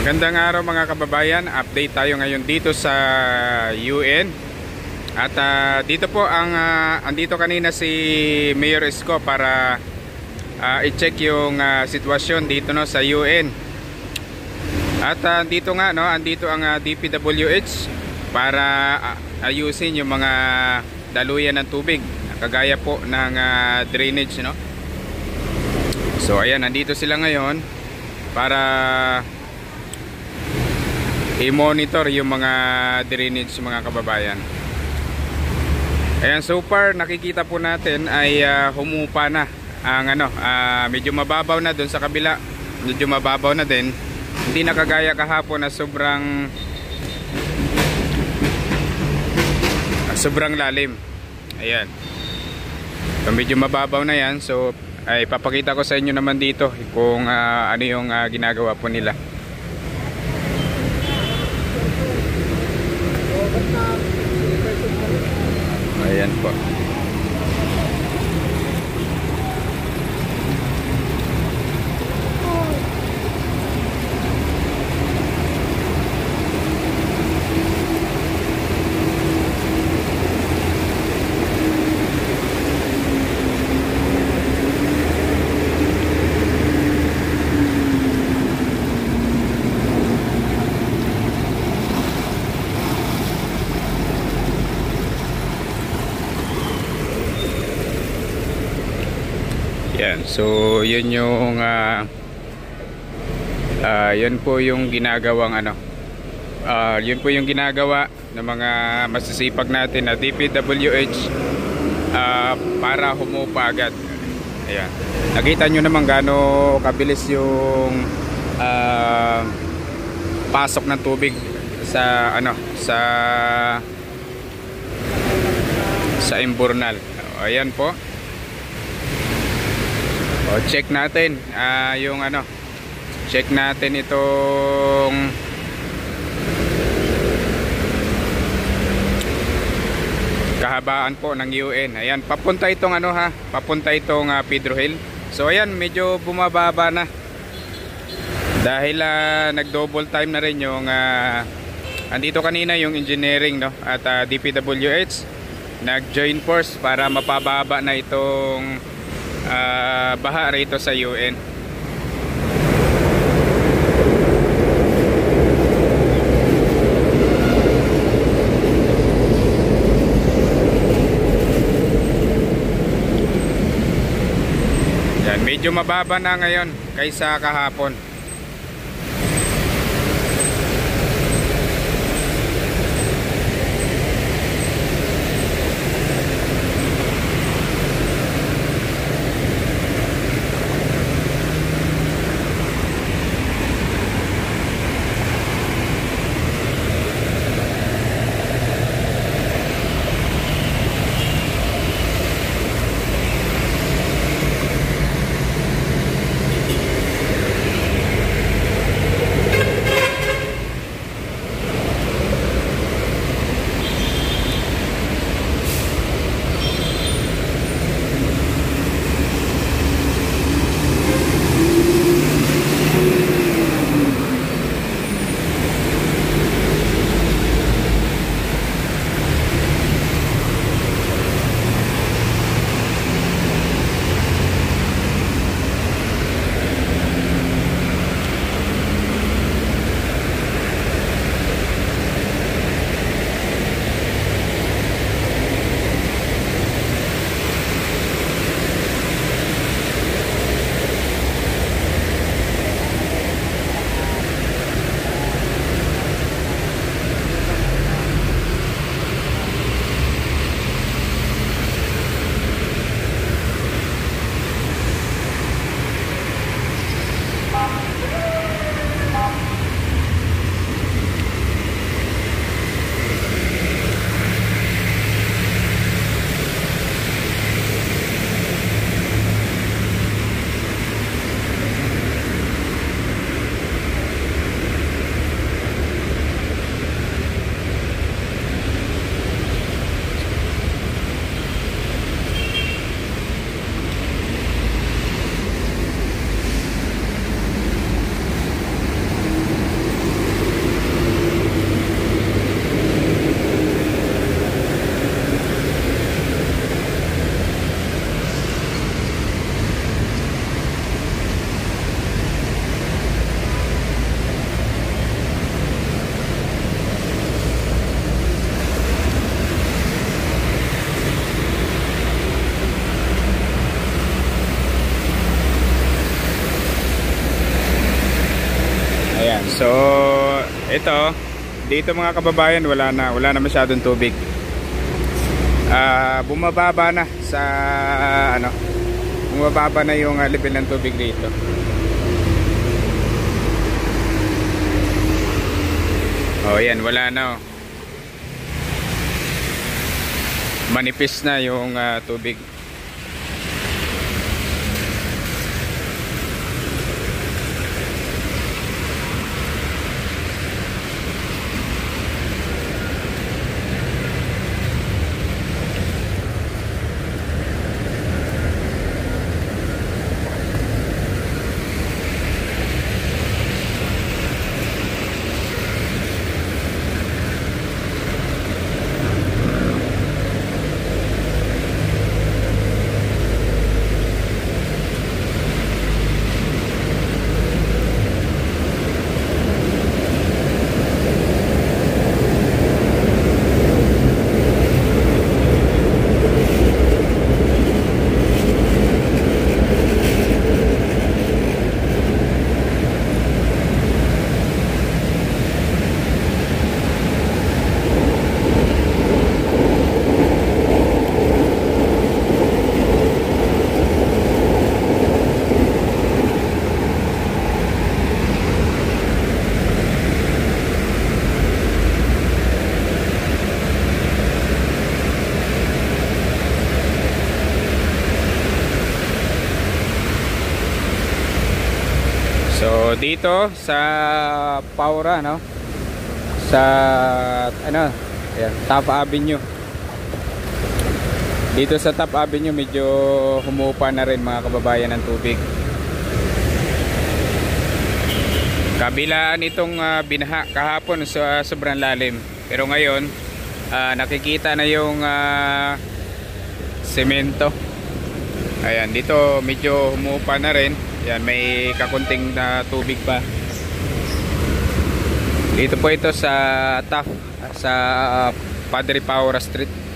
Magandang araw mga kababayan. Update tayo ngayon dito sa UN. At dito po andito kanina si Mayor Isko para i-check yung sitwasyon dito no sa UN. At andito ang DPWH para ayusin yung mga daluyan ng tubig, kagaya po ng drainage no. So ayan, nandito sila ngayon para i-monitor yung mga drainage mga kababayan. Ayan, so far nakikita po natin ay humupa na ang medyo mababaw na doon sa kabila. Medyo mababaw na din. Hindi na kagaya kahapon na sobrang lalim. Ayan. So, medyo mababaw na yan. So ay papakita ko sa inyo naman dito kung ano yung ginagawa po nila. Ayan po. Yan, so yun yung yun po yung ginagawang yun po yung ginagawa ng mga masisipag natin na DPWH para humupa agad. Ayan. Nakita nyo naman gaano kabilis yung pasok ng tubig sa sa Imburnal. Ayan po. O, check natin check natin itong kahabaan po ng UN. Ayan, papunta itong papunta itong Pedro Hill. So ayan, medyo bumababa na dahil nag double time na rin yung andito kanina yung engineering no at DPWH nag join force para mapababa na itong baha rito sa UN. Yan, medyo mababa na ngayon kaysa kahapon. So ito dito mga kababayan, wala na masyadong tubig. Bumababa na sa ano, bumababa na yung level ng tubig dito. Oh, yan, wala na oh. Manipis na yung tubig. So dito sa Paura, no, sa ano, ayan, Top Avenue. Dito sa Top Avenue medyo humupa na rin mga kababayan ng tubig. Kabilaan itong binaha kahapon sa sobrang lalim. Pero ngayon nakikita na yung semento. Ayan, dito medyo humupa na rin. Yan, may kakunting na tubig pa. Dito po ito sa Taft, sa Padre Paura Street.